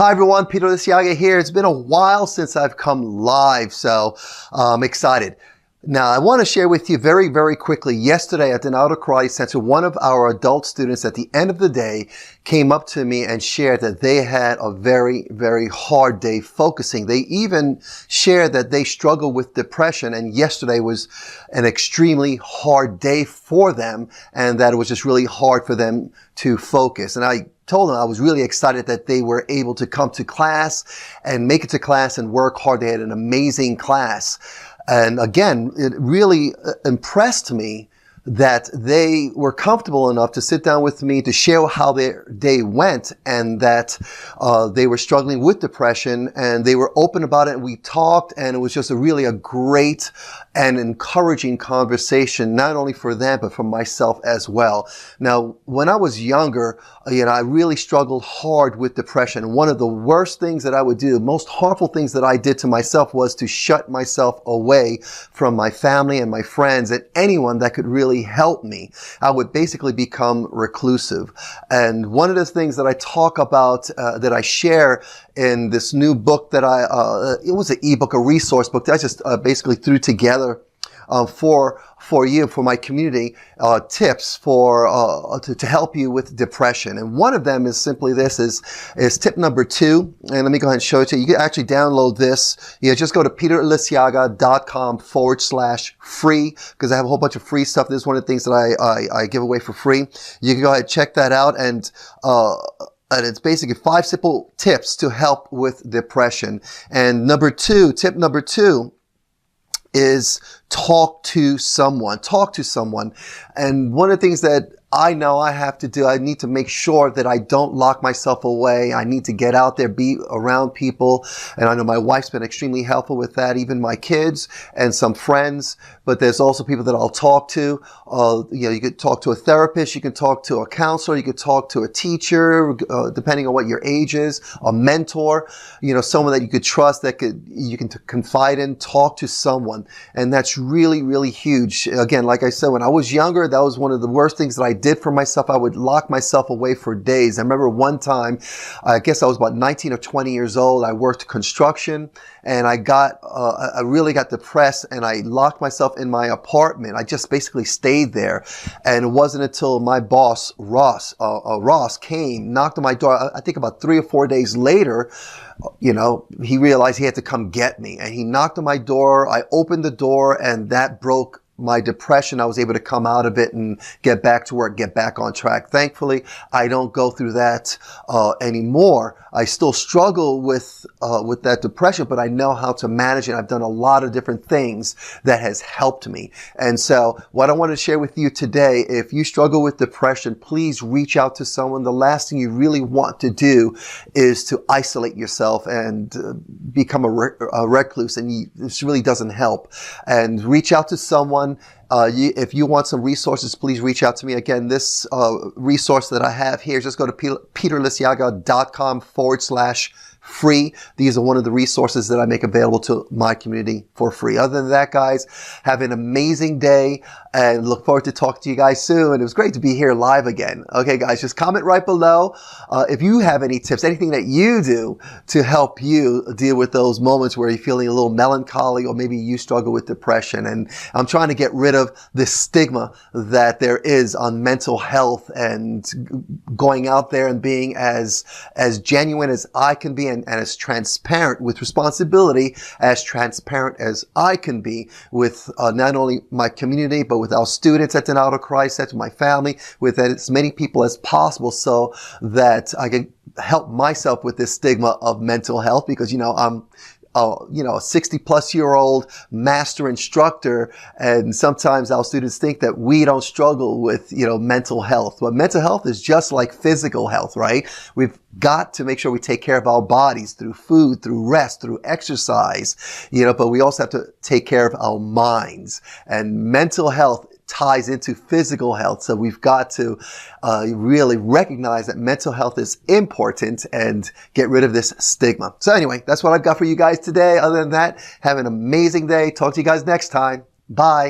Hi everyone, Peter Liciaga here. It's been a while since I've come live, so I'm excited. Now, I want to share with you very, very quickly. Yesterday at the Outer Karate Center, one of our adult students at the end of the day came up to me and shared that they had a very, very hard day focusing. They even shared that they struggle with depression, and yesterday was an extremely hard day for them, and that it was just really hard for them to focus. And I told them I was really excited that they were able to come to class and make it to class and work hard. They had an amazing class. And again, it really impressed me that they were comfortable enough to sit down with me to share how their day went, and that they were struggling with depression, and they were open about it, and we talked, and it was just really a great and encouraging conversation, not only for them, but for myself as well. Now, when I was younger, I really struggled hard with depression. One of the worst things that I would do, most harmful things that I did to myself, was to shut myself away from my family and my friends and anyone that could really help me. I would basically become reclusive. And one of the things that I talk about, that I share in this new book that it was an ebook, a resource book that I just basically threw together for you, for my community, tips to help you with depression. And one of them is simply this, is tip number 2. And let me go ahead and show it to you. You can actually download this. Just go to peterliciaga.com/free, because I have a whole bunch of free stuff. This is one of the things that I give away for free. You can go ahead and check that out, and it's basically 5 simple tips to help with depression. And tip number two is talk to someone. Talk to someone. And one of the things that I know I have to do, I need to make sure that I don't lock myself away. I need to get out there, be around people. And I know my wife's been extremely helpful with that, even my kids and some friends. But there's also people that I'll talk to. You could talk to a therapist, you can talk to a counselor, you could talk to a teacher, depending on what your age is, a mentor, someone that you could trust, that you can confide in. Talk to someone. And that's really, really huge. Again, like I said, when I was younger, that was one of the worst things that I did for myself. I would lock myself away for days. I remember one time, I guess I was about 19 or 20 years old. I worked construction, and I really got depressed, and I locked myself in my apartment. I just basically stayed there. And it wasn't until my boss, Ross came, knocked on my door, I think about 3 or 4 days later, he realized he had to come get me, and he knocked on my door. I opened the door, and that broke my depression. I was able to come out of it and get back to work, get back on track. Thankfully, I don't go through that anymore. I still struggle with that depression, but I know how to manage it. I've done a lot of different things that has helped me. And so what I want to share with you today, if you struggle with depression, please reach out to someone. The last thing you really want to do is to isolate yourself and become a recluse, and this really doesn't help. And reach out to someone. If you want some resources, please reach out to me. Again, this resource that I have here, just go to peterliciaga.com/free. These are one of the resources that I make available to my community for free. Other than that, guys, have an amazing day, and look forward to talking to you guys soon. It was great to be here live again. Okay, guys, just comment right below if you have any tips, anything that you do to help you deal with those moments where you're feeling a little melancholy, or maybe you struggle with depression. And I'm trying to get rid of this stigma that there is on mental health, and going out there and being as genuine as I can be, and as transparent with responsibility, as transparent as I can be with not only my community, but with our students at the Outer Karate Center, my family, with as many people as possible, so that I can help myself with this stigma of mental health. Because, I'm a 60-plus-year-old master instructor, and sometimes our students think that we don't struggle with, mental health. But mental health is just like physical health, right? We've got to make sure we take care of our bodies through food, through rest, through exercise, but we also have to take care of our minds. And mental health ties into physical health. So we've got to really recognize that mental health is important and get rid of this stigma. So anyway, that's what I've got for you guys today. Other than that, have an amazing day. Talk to you guys next time. Bye.